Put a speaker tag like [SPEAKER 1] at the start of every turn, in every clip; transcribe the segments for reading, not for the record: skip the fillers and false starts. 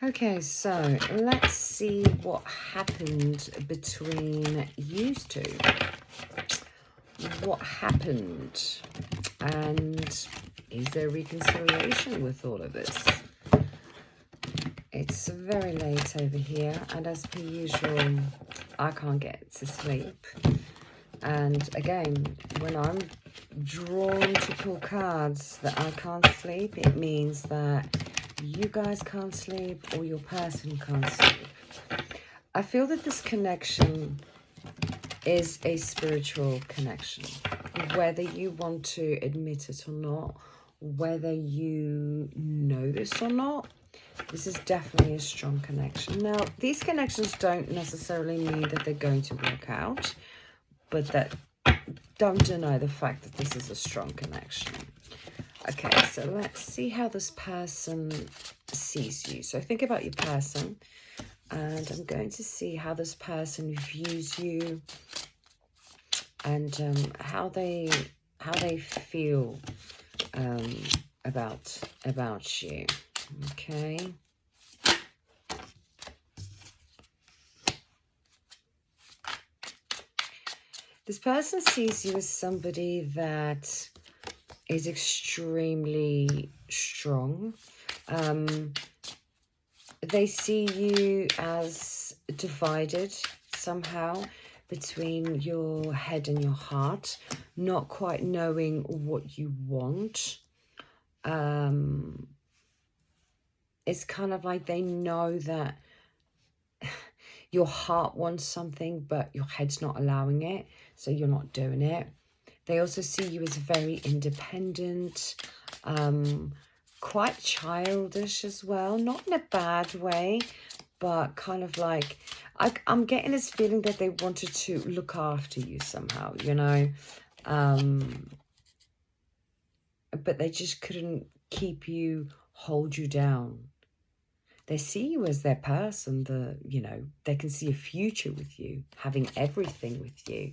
[SPEAKER 1] Okay, so let's see what happened between you two. What happened? And is there reconciliation with all of this? It's very late over here, and as per usual, I can't get to sleep. And again, when I'm drawn to pull cards that I can't sleep, it means that you guys can't sleep or your person can't sleep. I feel that this connection is a spiritual connection, whether you want to admit it or not, whether you know this or not. This is definitely a strong connection. Now, these connections don't necessarily mean that they're going to work out, but that don't deny the fact that this is a strong connection. Okay, so let's see how this person sees you. So think about your person, and I'm going to see how this person views you and how they feel about you. Okay. This person sees you as somebody that is extremely strong. They see you as divided somehow between your head and your heart, not quite knowing what you want. It's kind of like they know that your heart wants something, but your head's not allowing it, so you're not doing it. They also see you as very independent, quite childish as well, not in a bad way, but kind of like, I'm getting this feeling that they wanted to look after you somehow, you know, but they just couldn't hold you down. They see you as their person, they can see a future with you, having everything with you.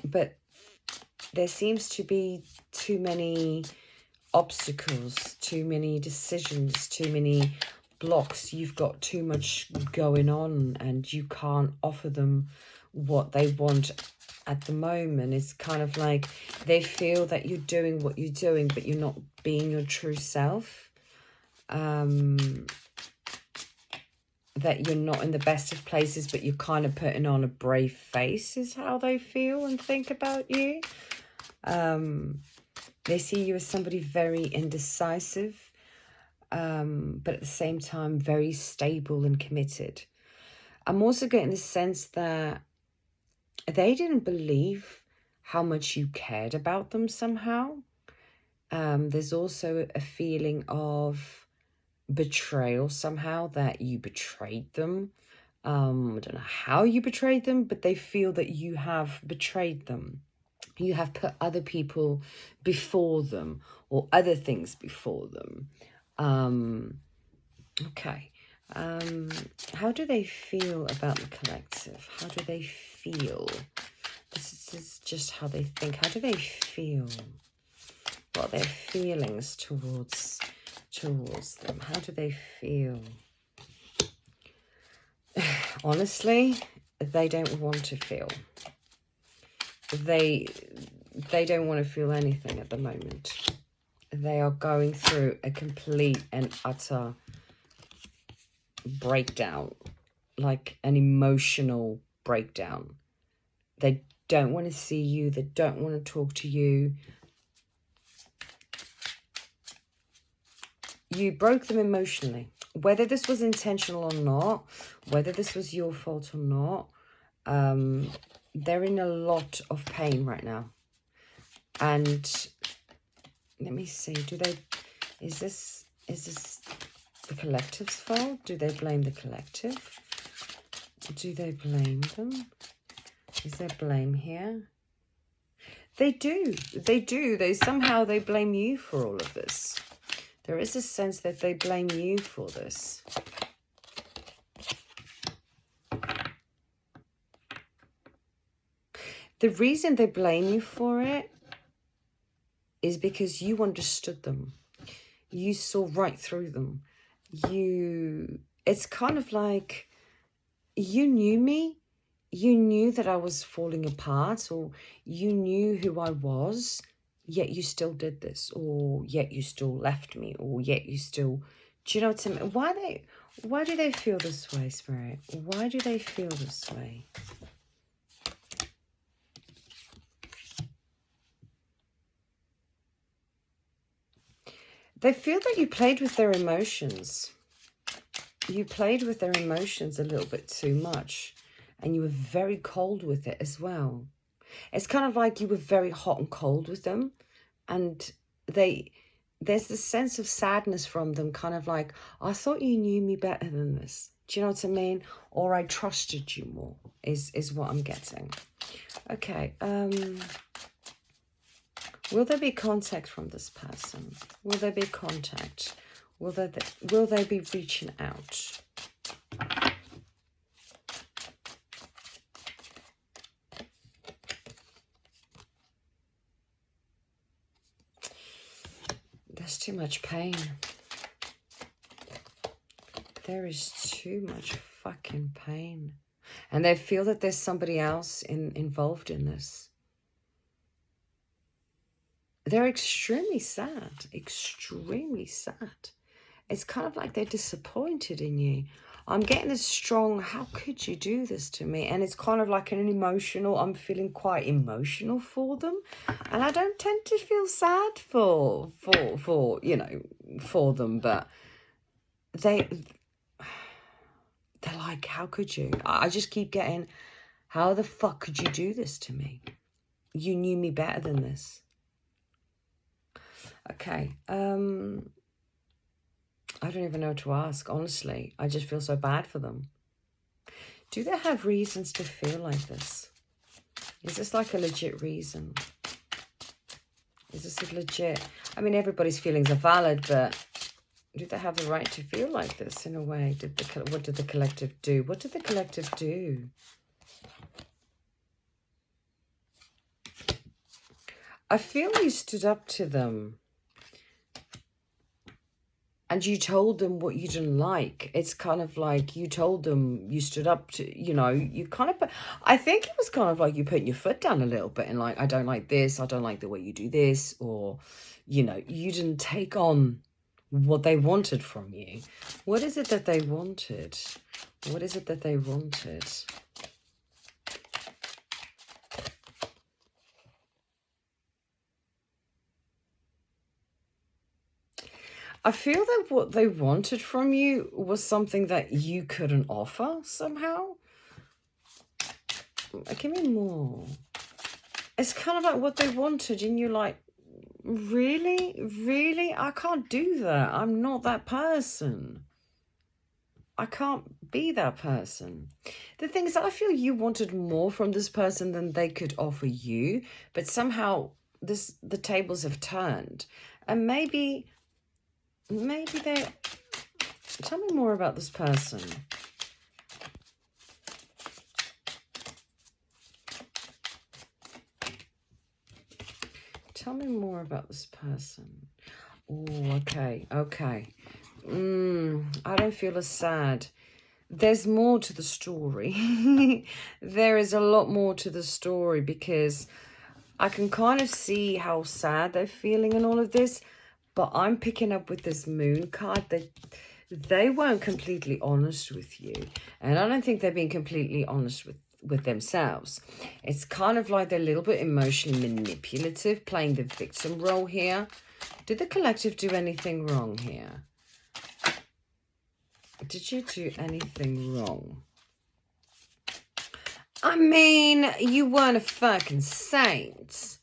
[SPEAKER 1] But there seems to be too many obstacles, too many decisions, too many blocks. You've got too much going on and you can't offer them what they want at the moment. It's kind of like they feel that you're doing what you're doing, but you're not being your true self. That you're not in the best of places, but you're kind of putting on a brave face is how they feel and think about you. They see you as somebody very indecisive, but at the same time, very stable and committed. I'm also getting the sense that they didn't believe how much you cared about them somehow. There's also a feeling of betrayal somehow, that you betrayed them. I don't know how you betrayed them, but they feel that you have betrayed them. You have put other people before them or other things before them. Okay. How do they feel about the collective? How do they feel? This is just how they think. How do they feel? What are their feelings towards them? How do they feel? Honestly, they don't want to feel. They don't want to feel anything at the moment. They are going through a complete and utter breakdown, like an emotional breakdown. They don't want to see you. They don't want to talk to you. You broke them emotionally. Whether this was intentional or not, whether this was your fault or not, they're in a lot of pain right now. And let me see, is this the collective's fault? Do they blame the collective? Do they blame them? Is there blame here? They do. They somehow blame you for all of this. There is a sense that they blame you for this. The reason they blame you for it is because you understood them. You saw right through them. It's kind of like you knew me. You knew that I was falling apart, or you knew who I was, yet you still did this, or yet you still left me, or yet you still... Do you know what I mean? Why do they feel this way, Spirit? Why do they feel this way? They feel that you played with their emotions. You played with their emotions a little bit too much. And you were very cold with it as well. It's kind of like you were very hot and cold with them. And there's this sense of sadness from them, kind of like, I thought you knew me better than this. Do you know what I mean? Or I trusted you more, is what I'm getting. Okay, will there be contact from this person? Will there be contact? Will they be reaching out? There's too much pain. There is too much fucking pain. And they feel that there's somebody else involved in this. They're extremely sad. Extremely sad. It's kind of like they're disappointed in you. I'm getting this strong, how could you do this to me? And it's kind of like an emotional, I'm feeling quite emotional for them. And I don't tend to feel sad for you know, for them, but they're like, how could you? I just keep getting, how the fuck could you do this to me? You knew me better than this. Okay, I don't even know what to ask, honestly. I just feel so bad for them. Do they have reasons to feel like this? Is this like a legit reason? Is this a legit... I mean, everybody's feelings are valid, but do they have the right to feel like this in a way? What did the collective do? What did the collective do? I feel you stood up to them. And you told them what you didn't like. It's kind of like you told them, you stood up to, you know, you kind of, I think it was kind of like you putting your foot down a little bit and like, I don't like this, I don't like the way you do this, or, you know, you didn't take on what they wanted from you. What is it that they wanted? What is it that they wanted? I feel that what they wanted from you was something that you couldn't offer somehow. Give me more. It's kind of like what they wanted and you're like, really? Really? I can't do that. I'm not that person. I can't be that person. The thing is that I feel you wanted more from this person than they could offer you, but somehow the tables have turned. And maybe they... Tell me more about this person. Tell me more about this person. Oh, okay. I don't feel as sad. There's more to the story. There is a lot more to the story because I can kind of see how sad they're feeling and all of this. But I'm picking up with this moon card that they weren't completely honest with you. And I don't think they're being completely honest with themselves. It's kind of like they're a little bit emotionally manipulative, playing the victim role here. Did the collective do anything wrong here? Did you do anything wrong? I mean, you weren't a fucking saint.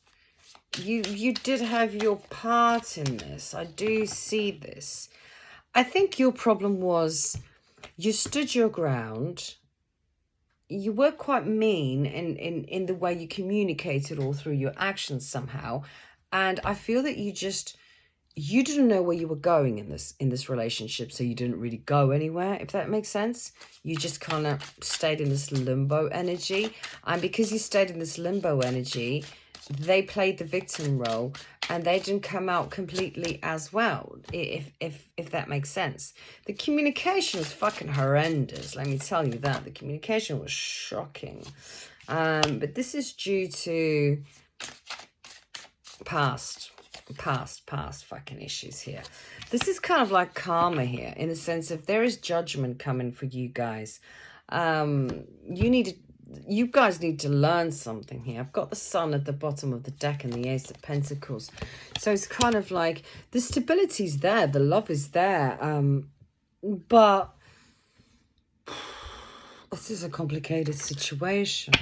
[SPEAKER 1] You did have your part in this. I do see this. I think your problem was you stood your ground. You were quite mean in the way you communicated all through your actions somehow. And I feel that you didn't know where you were going in this relationship, so you didn't really go anywhere, if that makes sense. You just kind of stayed in this limbo energy. And because you stayed in this limbo energy, they played the victim role and they didn't come out completely as well, if that makes sense. The communication was fucking horrendous, let me tell you that. The communication was shocking. But this is due to past fucking issues here. This is kind of like karma here, in the sense of there is judgment coming for you guys. You guys need to learn something here. I've got the Sun at the bottom of the deck and the Ace of Pentacles. So it's kind of like the stability's there, the love is there. But this is a complicated situation.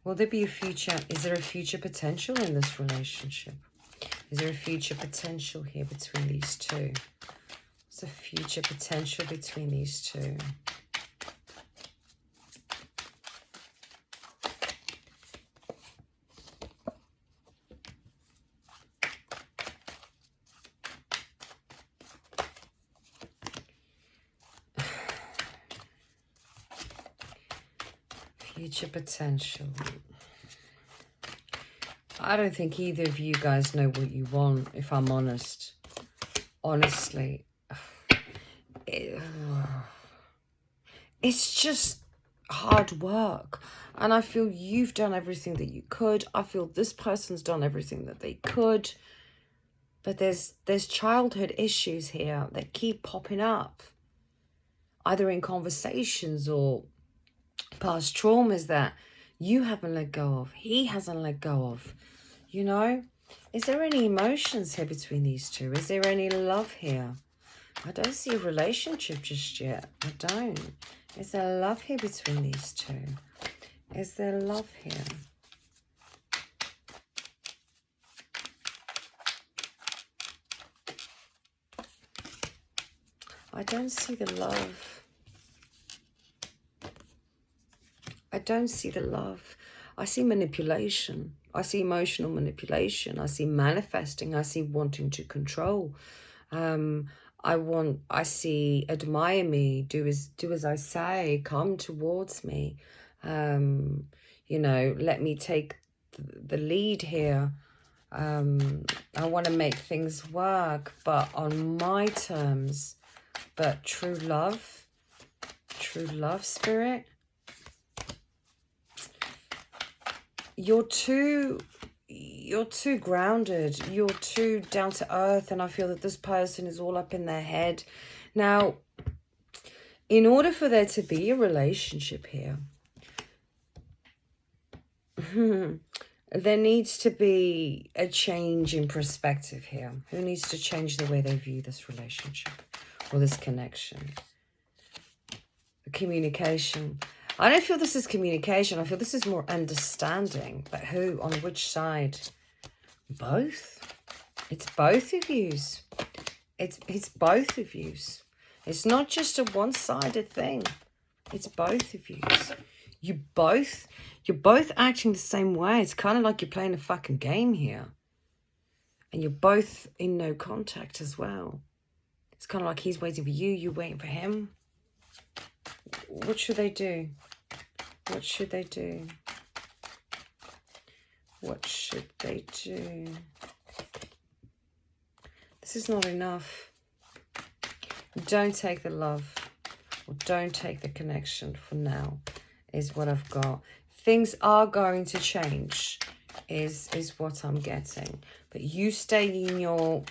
[SPEAKER 1] Will there be a future? Is there a future potential in this relationship? Is there a future potential here between these two? What's the future potential between these two? Future potential. I don't think either of you guys know what you want, if I'm honest. Honestly. It's just hard work. And I feel you've done everything that you could. I feel this person's done everything that they could. But there's childhood issues here that keep popping up. Either in conversations or past traumas that you haven't let go of, he hasn't let go of, you know? Is there any emotions here between these two? Is there any love here? I don't see a relationship just yet. I don't. Is there love here between these two? Is there love here? I don't see the love. I don't see the love. I see manipulation. I see emotional manipulation. I see manifesting. I see wanting to control. I see admire me, do as I say, come towards me. You know, let me take the lead here. I want to make things work, but on my terms. But true love, spirit. You're too grounded, you're too down to earth, and I feel that this person is all up in their head. Now, in order for there to be a relationship here, there needs to be a change in perspective here. Who needs to change the way they view this relationship or this connection? The communication. I don't feel this is communication. I feel this is more understanding. But who? On which side? Both. It's both of yous. It's both of yous. It's not just a one-sided thing. It's both of yous. You're both acting the same way. It's kind of like you're playing a fucking game here. And you're both in no contact as well. It's kind of like he's waiting for you, you're waiting for him. What should they do? What should they do? What should they do? This is not enough. Don't take the love, or don't take the connection for now, is what I've got. Things are going to change, is what I'm getting. But you stay in your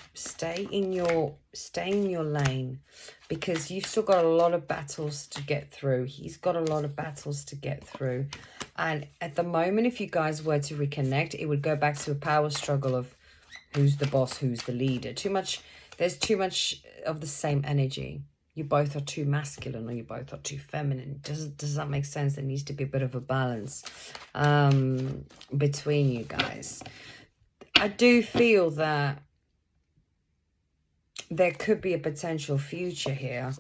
[SPEAKER 1] lane, because you've still got a lot of battles to get through. He's got a lot of battles to get through. And at the moment, if you guys were to reconnect, it would go back to a power struggle of who's the boss, who's the leader. There's too much of the same energy. You both are too masculine, or you both are too feminine. Does that make sense? There needs to be a bit of a balance between you guys. I do feel that there could be a potential future here.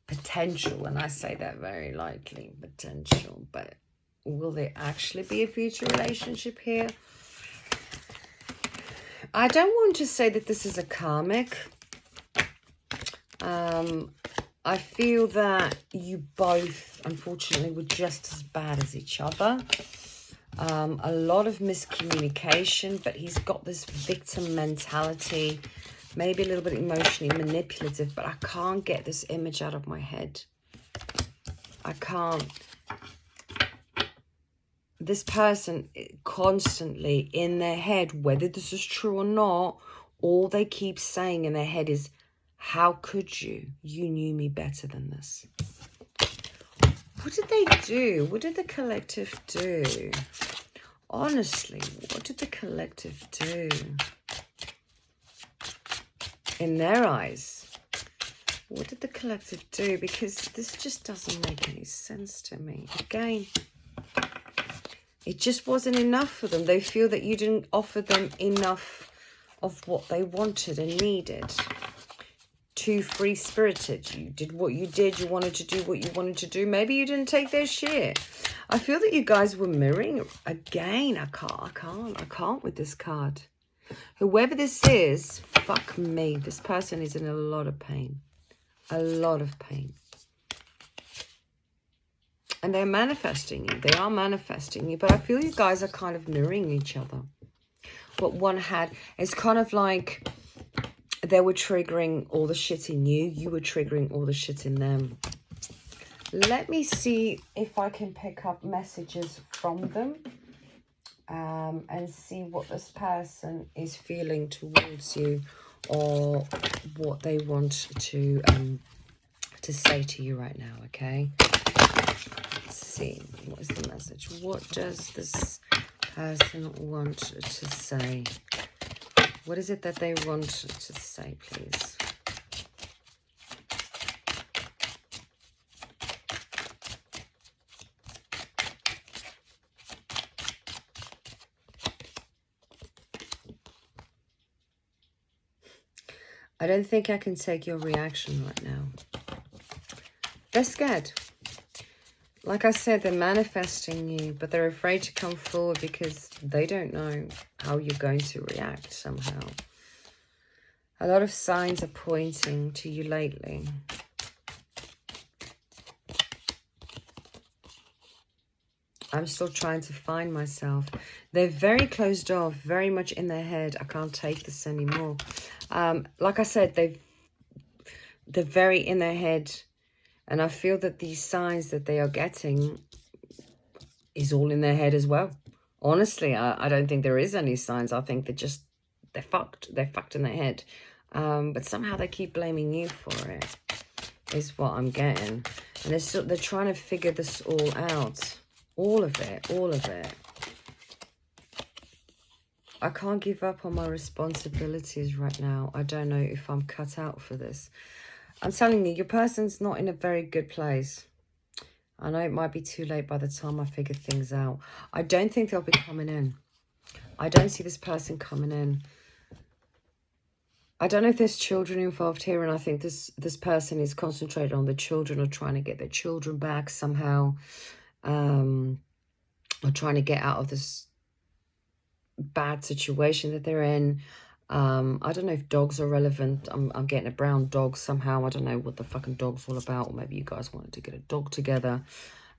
[SPEAKER 1] Potential, and I say that very lightly, potential. But will there actually be a future relationship here? I don't want to say that this is a karmic. I feel that you both, unfortunately, were just as bad as each other. A lot of miscommunication, but he's got this victim mentality, maybe a little bit emotionally manipulative, but I can't get this image out of my head. I can't. This person constantly in their head, whether this is true or not, all they keep saying in their head is, how could you? You knew me better than this. What did they do? What did the collective do? Honestly, what did the collective do? In their eyes, what did the collective do? Because this just doesn't make any sense to me. Again, it just wasn't enough for them. They feel that you didn't offer them enough of what they wanted and needed. Too free-spirited. You did what you did. You wanted to do what you wanted to do. Maybe you didn't take their shit. I feel that you guys were mirroring. Again, I can't with this card. Whoever this is, fuck me. This person is in a lot of pain. A lot of pain. And they're manifesting you. They are manifesting you. But I feel you guys are kind of mirroring each other. What one had is kind of like they were triggering all the shit in you. You were triggering all the shit in them. Let me see if I can pick up messages from them. And see what this person is feeling towards you. Or what they want to say to you right now, okay? Let's see. What is the message? What does this person want to say? What is it that they want to say, please? I don't think I can take your reaction right now. They're scared. Like I said, they're manifesting you, but they're afraid to come forward because they don't know how you're going to react somehow. A lot of signs are pointing to you lately. I'm still trying to find myself. They're very closed off, very much in their head. I can't take this anymore. Like I said, they're very in their head. And I feel that these signs that they are getting is all in their head as well. Honestly, I don't think there is any signs. I think they're fucked. They're fucked in their head. But somehow they keep blaming you for it, is what I'm getting. And they're trying to figure this all out. All of it, all of it. I can't give up on my responsibilities right now. I don't know if I'm cut out for this. I'm telling you, your person's not in a very good place. I know it might be too late by the time I figure things out. I don't think they'll be coming in. I don't see this person coming in. I don't know if there's children involved here, and I think this person is concentrated on the children or trying to get their children back somehow. Or trying to get out of this bad situation that they're in. I don't know if dogs are relevant. I'm getting a brown dog somehow. I don't know what the fucking dog's all about. Or maybe you guys wanted to get a dog together.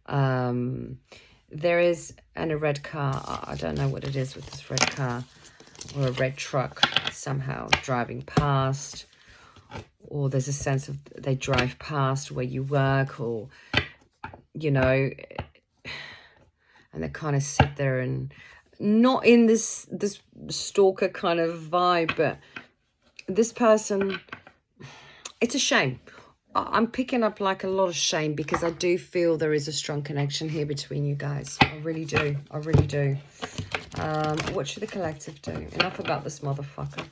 [SPEAKER 1] There is a red car. I don't know what it is with this red car. Or a red truck somehow driving past. Or there's a sense of they drive past where you work. Or, you know, and they kind of sit there and not in this stalker kind of vibe, but this person, it's a shame. I'm picking up like a lot of shame because I do feel there is a strong connection here between you guys. I really do. I really do. What should the collective do? Enough about this motherfucker.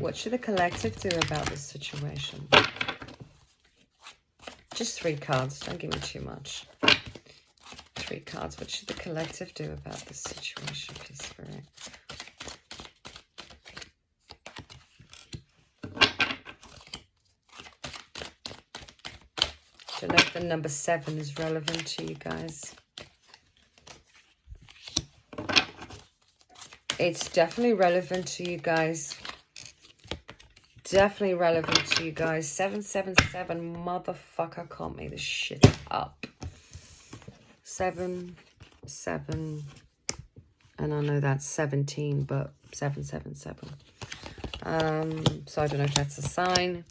[SPEAKER 1] What should the collective do about this situation? Just 3 cards. Don't give me too much. 3 cards. What should the collective do about this situation, please, Spirit? Don't know if the number 7 is relevant to you guys. It's definitely relevant to you guys. Definitely relevant to you guys. 777, motherfucker, can't make this shit up. 7, 7, And I know that's 17, but 777. So I don't know if that's a sign.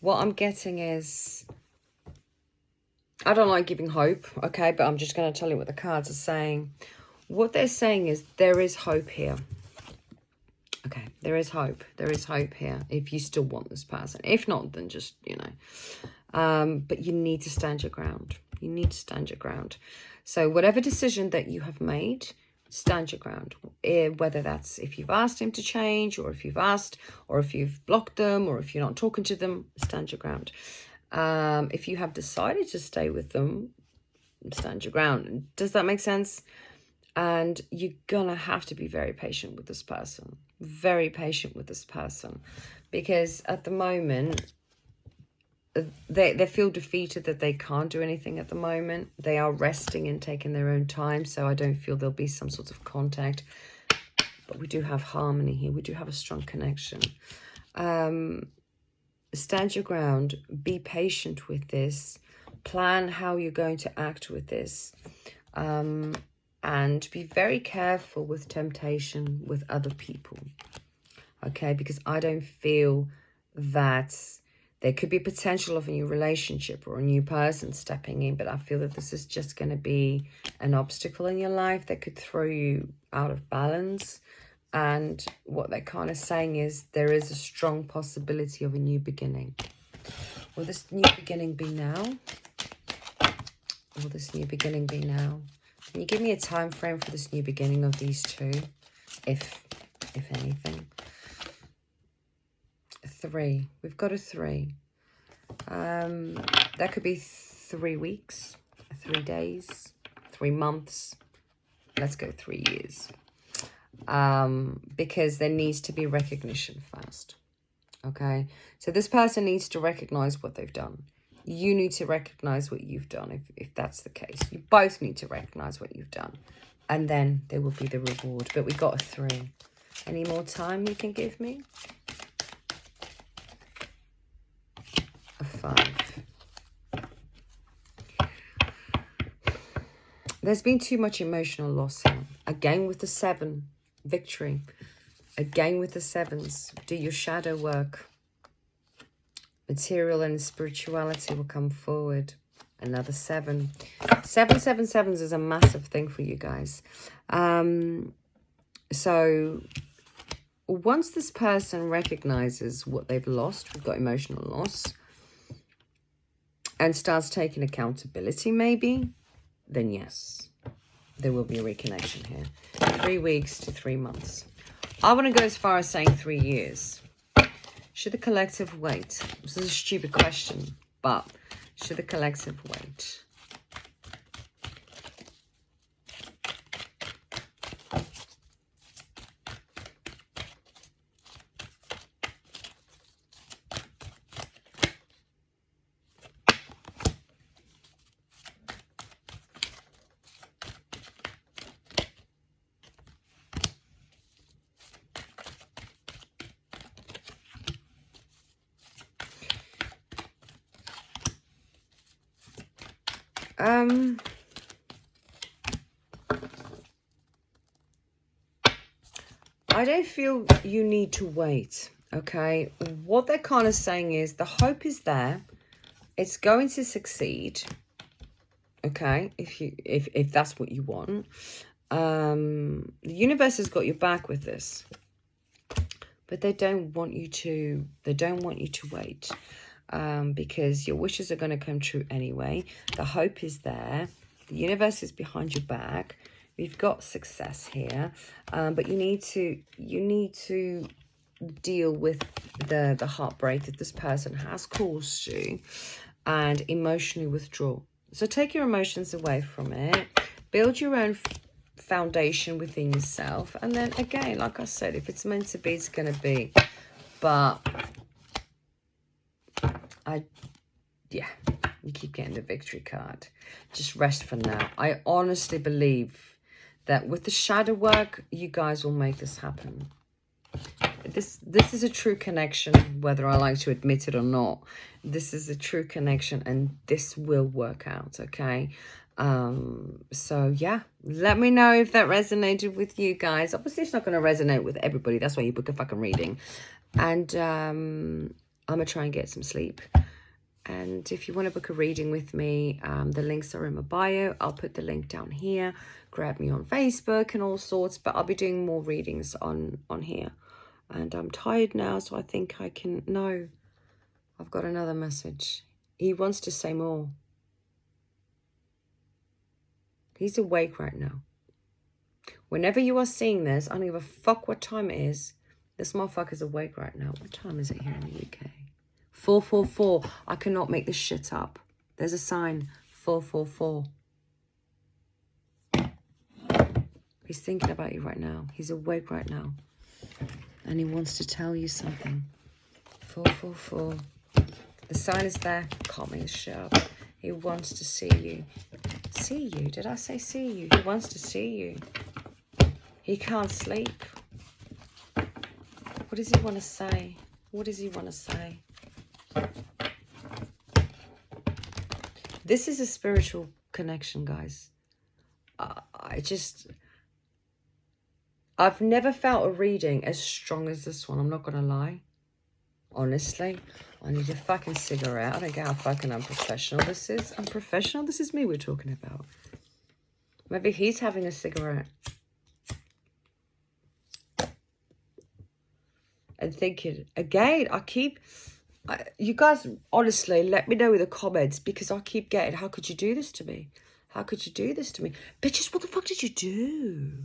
[SPEAKER 1] What I'm getting is, I don't like giving hope, okay? But I'm just going to tell you what the cards are saying. What they're saying is there is hope here. Okay, there is hope. There is hope here if you still want this person. If not, then just, you know. But you need to stand your ground. You need to stand your ground. So whatever decision that you have made, stand your ground. Whether that's if you've asked him to change, or if you've asked, or if you've blocked them, or if you're not talking to them, stand your ground. If you have decided to stay with them, stand your ground. Does that make sense? And you're gonna have to be very patient with this person. Very patient with this person. Because at the moment, they feel defeated that they can't do anything at the moment. They are resting and taking their own time. So I don't feel there'll be some sort of contact. But we do have harmony here. We do have a strong connection. Stand your ground. Be patient with this. Plan how you're going to act with this. And be very careful with temptation with other people. Okay, because I don't feel that there could be potential of a new relationship or a new person stepping in, but I feel that this is just going to be an obstacle in your life that could throw you out of balance. And what they're kind of saying is there is a strong possibility of a new beginning. Will this new beginning be now? Will this new beginning be now? Can you give me a time frame for this new beginning of these two, if anything? 3. We've got a 3. That could be 3 weeks, 3 days, 3 months. Let's go 3 years. Because there needs to be recognition first. Okay? So this person needs to recognize what they've done. You need to recognize what you've done, if that's the case. You both need to recognize what you've done. And then there will be the reward. But we got a 3. Any more time you can give me? A 5. There's been too much emotional loss here. Again with the 7. Victory. Again with the 7s. Do your shadow work. Material and spirituality will come forward. Another 7. 777s is a massive thing for you guys. So once this person recognizes what they've lost, we've got emotional loss, and starts taking accountability maybe, then yes, there will be a reconnection here. 3 weeks to 3 months. I want to go as far as saying 3 years. Should the collective wait? This is a stupid question, but should the collective wait? I don't feel you need to wait, okay? What they're kind of saying is the hope is there. It's going to succeed, okay? If that's what you want. The universe has got your back with this. But they don't want you to wait. Because your wishes are going to come true anyway. The hope is there. The universe is behind your back. We've got success here, but you need to deal with the heartbreak that this person has caused you, and emotionally withdraw. So take your emotions away from it. Build your own foundation within yourself, and then again, like I said, if it's meant to be, it's going to be. But yeah, you keep getting the victory card. Just rest for now. I honestly believe that with the shadow work, you guys will make this happen. This is a true connection, whether I like to admit it or not. This is a true connection, and this will work out, okay? So yeah, let me know if that resonated with you guys. Obviously it's not going to resonate with everybody, that's why you book a fucking reading. And I'm gonna try and get some sleep. And if you want to book a reading with me, the links are in my bio. I'll put the link down here. Grab me on Facebook and all sorts, but I'll be doing more readings on here. And I'm tired now, so I think I can... No, I've got another message. He wants to say more. He's awake right now. Whenever you are seeing this, I don't give a fuck what time it is. This motherfucker's awake right now. What time is it here in the UK? 444. I cannot make this shit up. There's a sign. 444. He's thinking about you right now. He's awake right now. And he wants to tell you something. 444. The sign is there. Can't make this shit up. He wants to see you. See you? Did I say see you? He wants to see you. He can't sleep. What does he want to say? What does he want to say? This is a spiritual connection, guys. I've never felt a reading as strong as this one. I'm not going to lie. Honestly, I need a fucking cigarette. I don't care how fucking unprofessional this is. Unprofessional? This is me we're talking about. Maybe he's having a cigarette. And thinking, again, you guys, honestly, let me know in the comments, because I keep getting, how could you do this to me? How could you do this to me? Bitches, what the fuck did you do?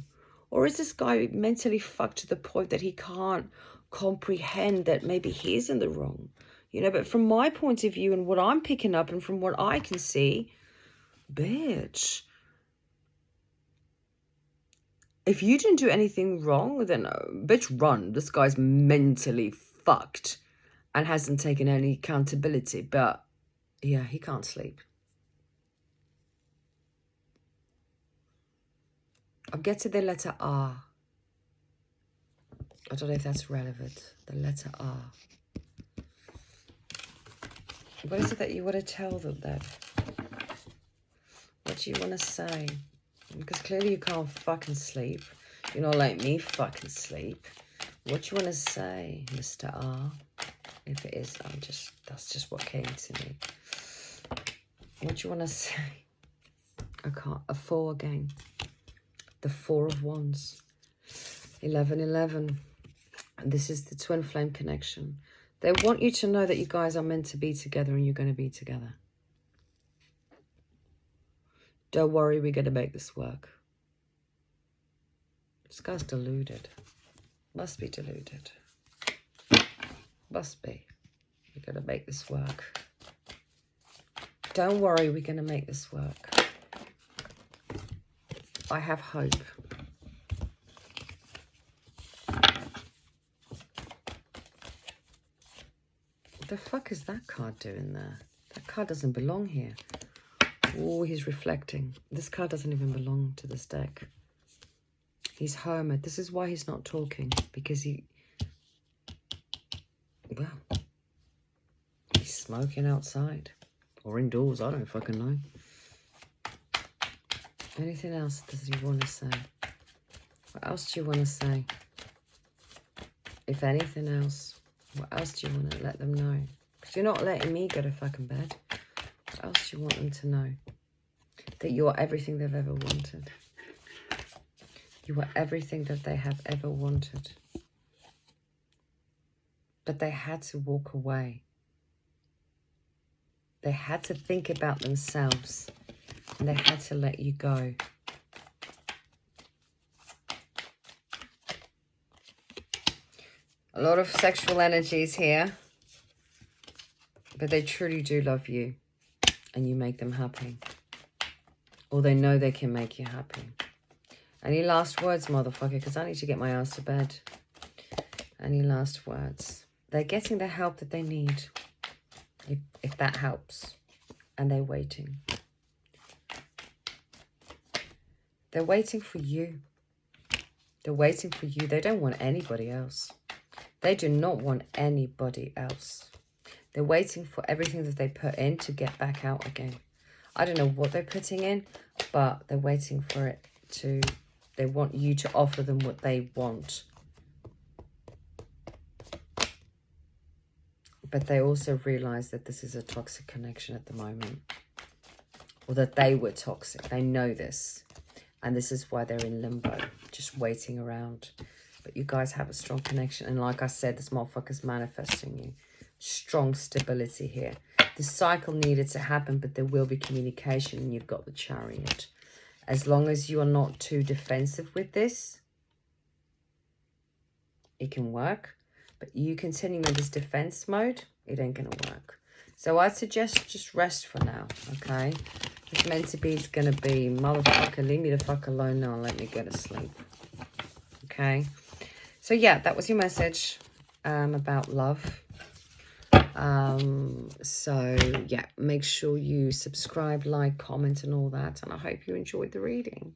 [SPEAKER 1] Or is this guy mentally fucked to the point that he can't comprehend that maybe he's in the wrong? You know, but from my point of view and what I'm picking up and from what I can see, bitch, if you didn't do anything wrong, then bitch, run. This guy's mentally fucked and hasn't taken any accountability. But yeah, he can't sleep. I'll get to the letter R. I don't know if that's relevant. The letter R. What is it that you want to tell them then? What do you want to say? Because clearly you can't fucking sleep. You're not like me fucking sleep. What do you want to say, Mr. R? If it is, that's just what came to me. What do you want to say? I can't. A 4 again. The 4 of Wands. 1111. And this is the twin flame connection. They want you to know that you guys are meant to be together and you're going to be together. Don't worry, we're going to make this work. This guy's deluded. Must be deluded. Must be. We're going to make this work. Don't worry, we're going to make this work. I have hope. What the fuck is that card doing there? That card doesn't belong here. Oh, he's reflecting. This card doesn't even belong to this deck. He's hermit. This is why he's not talking. Because well, he's smoking outside. Or indoors, I don't fucking know. Anything else does he want to say? What else do you want to say? If anything else, what else do you want to let them know? Because you're not letting me go to fucking bed. What else do you want them to know? That you are everything they've ever wanted. You are everything that they have ever wanted. But they had to walk away. They had to think about themselves. And they had to let you go. A lot of sexual energies here. But they truly do love you. And you make them happy. Or they know they can make you happy. Any last words, motherfucker? Because I need to get my ass to bed. Any last words? They're getting the help that they need. If that helps. And they're waiting. They're waiting for you. They're waiting for you. They don't want anybody else. They do not want anybody else. They're waiting for everything that they put in to get back out again. I don't know what they're putting in, but they're waiting for it to, they want you to offer them what they want. But they also realize that this is a toxic connection at the moment. Or that they were toxic. They know this. And this is why they're in limbo. Just waiting around. But you guys have a strong connection. And like I said, this motherfucker's manifesting you. Strong stability here. The cycle needed to happen, but there will be communication. And you've got the Chariot. As long as you are not too defensive with this, it can work. But you continue in this defense mode, it ain't going to work. So I suggest just rest for now, okay? It's meant to be, it's going to be. Motherfucker, leave me the fuck alone now and let me go to sleep. Okay? So yeah, that was your message about love. So yeah, make sure you subscribe, like, comment and all that. And I hope you enjoyed the reading.